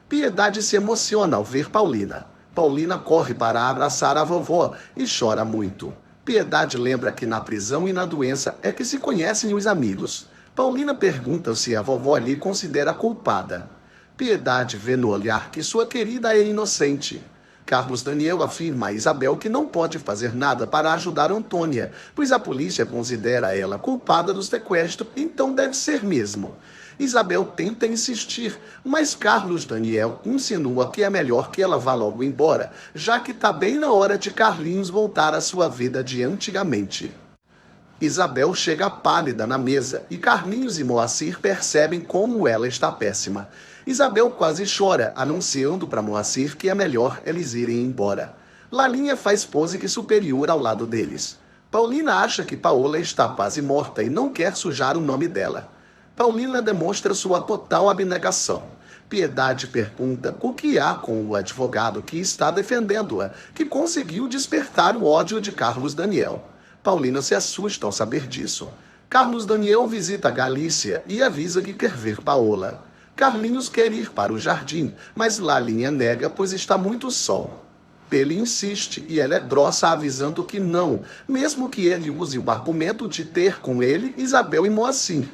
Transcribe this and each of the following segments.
Piedade se emociona ao ver Paulina. Paulina corre para abraçar a vovó e chora muito. Piedade lembra que na prisão e na doença é que se conhecem os amigos. Paulina pergunta se a vovó lhe considera culpada. Piedade vê no olhar que sua querida é inocente. Carlos Daniel afirma a Isabel que não pode fazer nada para ajudar Antônia, pois a polícia considera ela culpada do sequestro, então deve ser mesmo. Isabel tenta insistir, mas Carlos Daniel insinua que é melhor que ela vá logo embora, já que está bem na hora de Carlinhos voltar à sua vida de antigamente. Isabel chega pálida na mesa e Carlinhos e Moacir percebem como ela está péssima. Isabel quase chora, anunciando para Moacir que é melhor eles irem embora. Lalinha faz pose que superior ao lado deles. Paulina acha que Paola está quase morta e não quer sujar o nome dela. Paulina demonstra sua total abnegação. Piedade pergunta o que há com o advogado que está defendendo-a, que conseguiu despertar o ódio de Carlos Daniel. Paulina se assusta ao saber disso. Carlos Daniel visita Galícia e avisa que quer ver Paola. Carlinhos quer ir para o jardim, mas Lalinha nega, pois está muito sol. Ele insiste e ela é grossa avisando que não, mesmo que ele use o argumento de ter com ele Isabel e Moacir.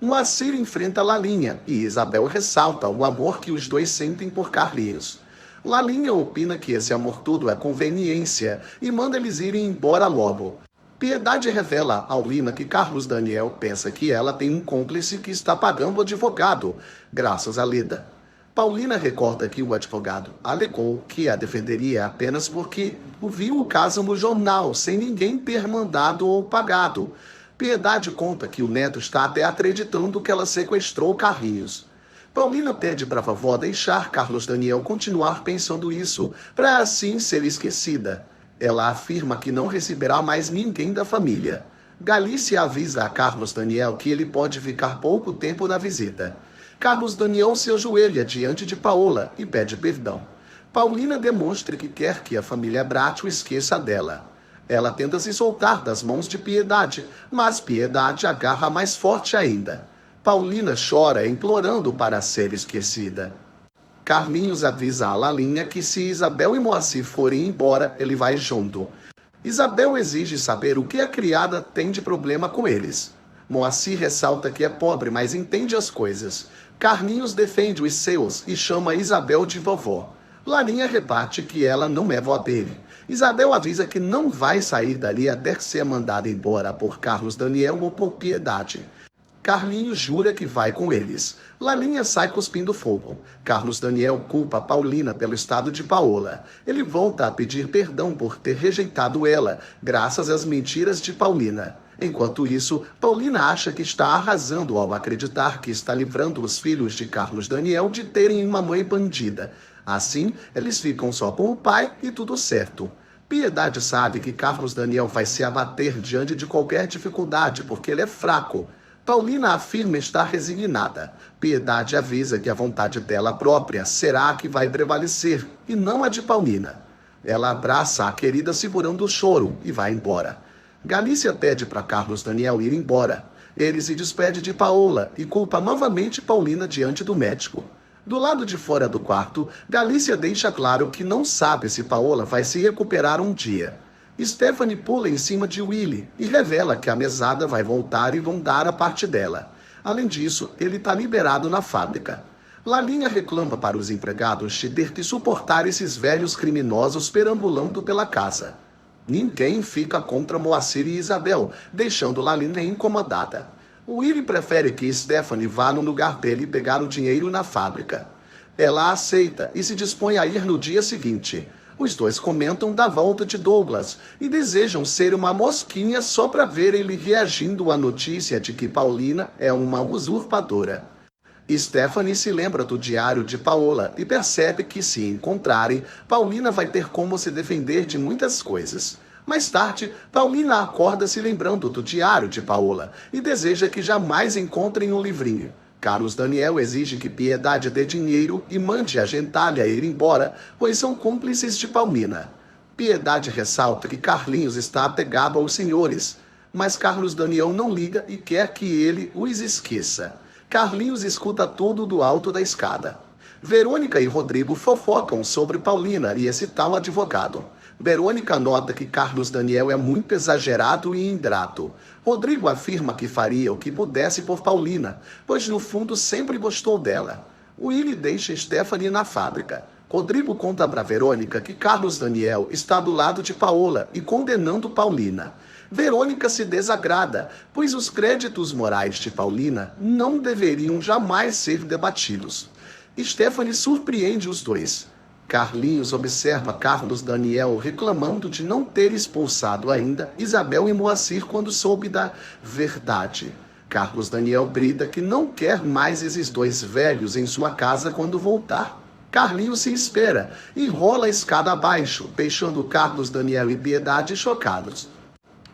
Moacir enfrenta Lalinha e Isabel ressalta o amor que os dois sentem por Carlinhos. Lalinha opina que esse amor todo é conveniência e manda eles irem embora logo. Piedade revela a Lina que Carlos Daniel pensa que ela tem um cúmplice que está pagando o advogado, graças a Leda. Paulina recorda que o advogado alegou que a defenderia apenas porque viu o caso no jornal, sem ninguém ter mandado ou pagado. Piedade conta que o neto está até acreditando que ela sequestrou Carlinhos. Paulina pede para a vovó deixar Carlos Daniel continuar pensando isso, para assim ser esquecida. Ela afirma que não receberá mais ninguém da família. Galícia avisa a Carlos Daniel que ele pode ficar pouco tempo na visita. Carlos Daniel se ajoelha diante de Paola e pede perdão. Paulina demonstra que quer que a família Bracho esqueça dela. Ela tenta se soltar das mãos de Piedade, mas Piedade agarra mais forte ainda. Paulina chora implorando para ser esquecida. Carlinhos avisa a Lalinha que se Isabel e Moacir forem embora, ele vai junto. Isabel exige saber o que a criada tem de problema com eles. Moacir ressalta que é pobre, mas entende as coisas. Carlinhos defende os seus e chama Isabel de vovó. Lalinha rebate que ela não é vó dele. Isabel avisa que não vai sair dali até ser mandada embora por Carlos Daniel ou por Piedade. Carlinhos jura que vai com eles. Lalinha sai cuspindo fogo. Carlos Daniel culpa Paulina pelo estado de Paola. Ele volta a pedir perdão por ter rejeitado ela, graças às mentiras de Paulina. Enquanto isso, Paulina acha que está arrasando ao acreditar que está livrando os filhos de Carlos Daniel de terem uma mãe bandida. Assim, eles ficam só com o pai e tudo certo. Piedade sabe que Carlos Daniel vai se abater diante de qualquer dificuldade porque ele é fraco. Paulina afirma estar resignada. Piedade avisa que a vontade dela própria será a que vai prevalecer, e não a de Paulina. Ela abraça a querida segurando o choro e vai embora. Galícia pede para Carlos Daniel ir embora. Ele se despede de Paola e culpa novamente Paulina diante do médico. Do lado de fora do quarto, Galícia deixa claro que não sabe se Paola vai se recuperar um dia. Stephanie pula em cima de Willy e revela que a mesada vai voltar e vão dar a parte dela. Além disso, ele está liberado na fábrica. Lalinha reclama para os empregados de ter que suportar esses velhos criminosos perambulando pela casa. Ninguém fica contra Moacir e Isabel, deixando Lalinha incomodada. Willy prefere que Stephanie vá no lugar dele pegar o dinheiro na fábrica. Ela aceita e se dispõe a ir no dia seguinte. Os dois comentam da volta de Douglas e desejam ser uma mosquinha só para ver ele reagindo à notícia de que Paulina é uma usurpadora. Stephanie se lembra do diário de Paola e percebe que, se encontrarem, Paulina vai ter como se defender de muitas coisas. Mais tarde, Paulina acorda se lembrando do diário de Paola e deseja que jamais encontrem um livrinho. Carlos Daniel exige que Piedade dê dinheiro e mande a gentalha ir embora, pois são cúmplices de Paulina. Piedade ressalta que Carlinhos está apegado aos senhores, mas Carlos Daniel não liga e quer que ele os esqueça. Carlinhos escuta tudo do alto da escada. Verônica e Rodrigo fofocam sobre Paulina e esse tal advogado. Verônica nota que Carlos Daniel é muito exagerado e ingrato. Rodrigo afirma que faria o que pudesse por Paulina, pois no fundo sempre gostou dela. Willy deixa Stephanie na fábrica. Rodrigo conta para Verônica que Carlos Daniel está do lado de Paola e condenando Paulina. Verônica se desagrada, pois os créditos morais de Paulina não deveriam jamais ser debatidos. Stephanie surpreende os dois. Carlinhos observa Carlos Daniel reclamando de não ter expulsado ainda Isabel e Moacir quando soube da verdade. Carlos Daniel brida que não quer mais esses dois velhos em sua casa quando voltar. Carlinhos se espera e rola a escada abaixo, deixando Carlos Daniel e Piedade chocados.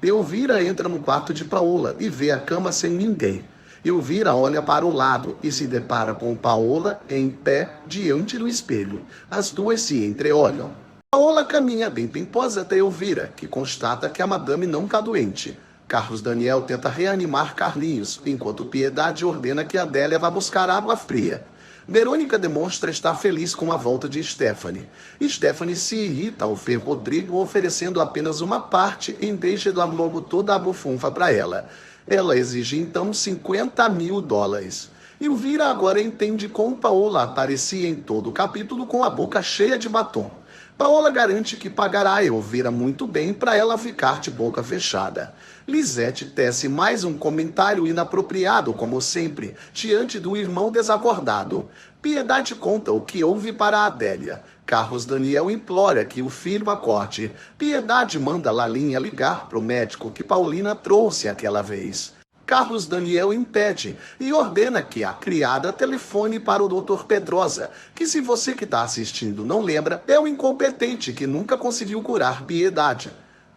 Elvira entra no quarto de Paola e vê a cama sem ninguém. Elvira olha para o lado e se depara com Paola em pé diante do espelho. As duas se entreolham. Paola caminha bem pimposa até Elvira, que constata que a madame não está doente. Carlos Daniel tenta reanimar Carlinhos, enquanto Piedade ordena que Adélia vá buscar água fria. Verônica demonstra estar feliz com a volta de Stephanie. Stephanie se irrita ao ver Rodrigo oferecendo apenas uma parte em vez de dar logo toda a bufunfa para ela. Ela exige então $50.000. Elvira agora entende como Paola aparecia em todo o capítulo com a boca cheia de batom. Paola garante que pagará Elvira muito bem para ela ficar de boca fechada. Lisete tece mais um comentário inapropriado, como sempre, diante do irmão desacordado. Piedade conta o que houve para Adélia. Carlos Daniel implora que o filho acorde. Piedade manda Lalinha ligar para o médico que Paulina trouxe aquela vez. Carlos Daniel impede e ordena que a criada telefone para o Dr. Pedrosa, que se você que está assistindo não lembra, é o incompetente que nunca conseguiu curar Piedade.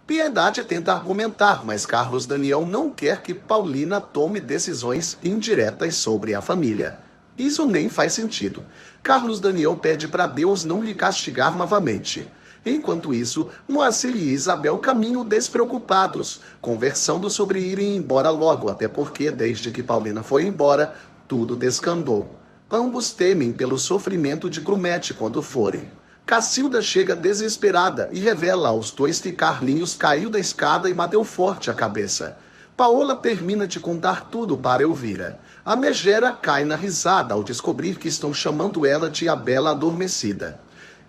Piedade tenta argumentar, mas Carlos Daniel não quer que Paulina tome decisões indiretas sobre a família. Isso nem faz sentido. Carlos Daniel pede para Deus não lhe castigar novamente. Enquanto isso, Moacir e Isabel caminham despreocupados, conversando sobre irem embora logo, até porque, desde que Paulina foi embora, tudo descambou. Ambos temem pelo sofrimento de Grumete quando forem. Cacilda chega desesperada e revela aos dois que Carlinhos caiu da escada e bateu forte a cabeça. Paola termina de contar tudo para Elvira. A megera cai na risada ao descobrir que estão chamando ela de a Bela Adormecida.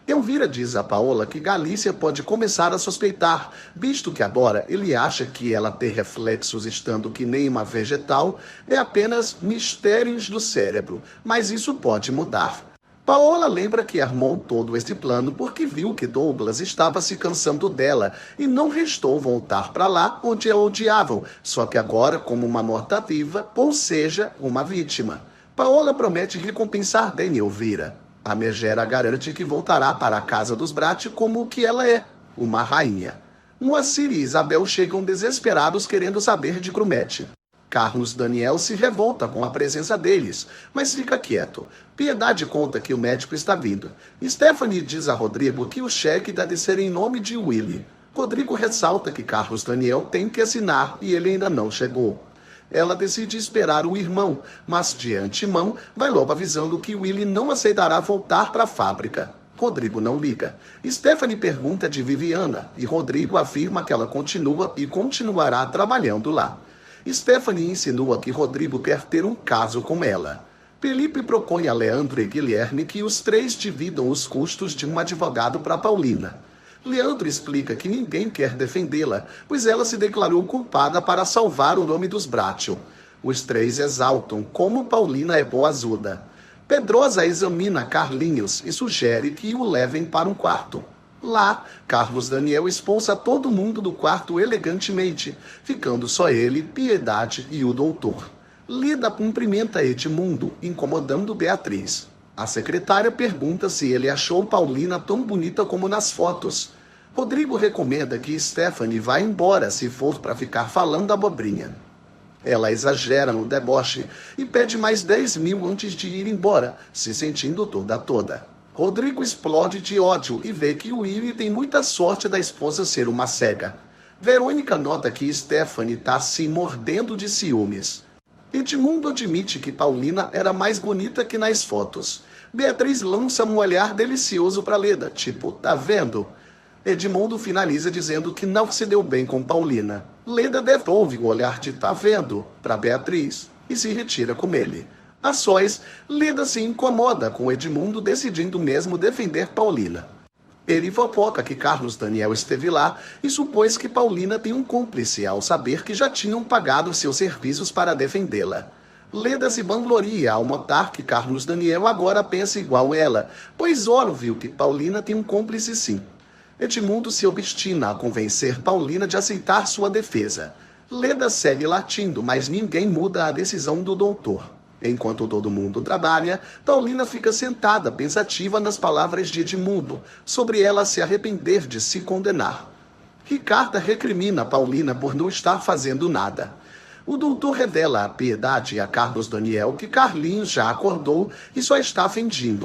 Elvira diz a Paola que Galícia pode começar a suspeitar, visto que agora ele acha que ela ter reflexos estando que nem uma vegetal é apenas mistérios do cérebro, mas isso pode mudar. Paola lembra que armou todo esse plano porque viu que Douglas estava se cansando dela e não restou voltar para lá onde a odiavam, só que agora como uma morta-viva, ou seja, uma vítima. Paola promete recompensar bem Elvira. A megera garante que voltará para a casa dos Brat como o que ela é, uma rainha. Moacir e Isabel chegam desesperados querendo saber de Grumete. Carlos Daniel se revolta com a presença deles, mas fica quieto. Piedade conta que o médico está vindo. Stephanie diz a Rodrigo que o cheque deve ser em nome de Willy. Rodrigo ressalta que Carlos Daniel tem que assinar e ele ainda não chegou. Ela decide esperar o irmão, mas de antemão vai logo avisando que Willy não aceitará voltar para a fábrica. Rodrigo não liga. Stephanie pergunta de Viviana e Rodrigo afirma que ela continua e continuará trabalhando lá. Stephanie insinua que Rodrigo quer ter um caso com ela. Felipe propõe a Leandro e Guilherme que os três dividam os custos de um advogado para Paulina. Leandro explica que ninguém quer defendê-la, pois ela se declarou culpada para salvar o nome dos Bratio. Os três exaltam como Paulina é boazuda. Pedrosa examina Carlinhos e sugere que o levem para um quarto. Lá, Carlos Daniel expulsa todo mundo do quarto elegantemente, ficando só ele, Piedade e o doutor. Lida cumprimenta Edmundo, incomodando Beatriz. A secretária pergunta se ele achou Paulina tão bonita como nas fotos. Rodrigo recomenda que Stephanie vá embora se for para ficar falando abobrinha. Ela exagera no deboche e pede mais 10 mil antes de ir embora, se sentindo toda. Rodrigo explode de ódio e vê que Willy tem muita sorte da esposa ser uma cega. Verônica nota que Stephanie está se mordendo de ciúmes. Edmundo admite que Paulina era mais bonita que nas fotos. Beatriz lança um olhar delicioso para Leda, tipo, tá vendo? Edmundo finaliza dizendo que não se deu bem com Paulina. Leda devolve o olhar de tá vendo para Beatriz e se retira com ele. A sós, Leda se incomoda com Edmundo decidindo mesmo defender Paulina. Ele fofoca que Carlos Daniel esteve lá e supôs que Paulina tem um cúmplice ao saber que já tinham pagado seus serviços para defendê-la. Leda se vangloria ao notar que Carlos Daniel agora pensa igual ela, pois óbvio que Paulina tem um cúmplice sim. Edmundo se obstina a convencer Paulina de aceitar sua defesa. Leda segue latindo, mas ninguém muda a decisão do doutor. Enquanto todo mundo trabalha, Paulina fica sentada pensativa nas palavras de Edmundo, sobre ela se arrepender de se condenar. Ricarda recrimina Paulina por não estar fazendo nada. O doutor revela a Piedade e a Carlos Daniel que Carlinhos já acordou e só está fingindo.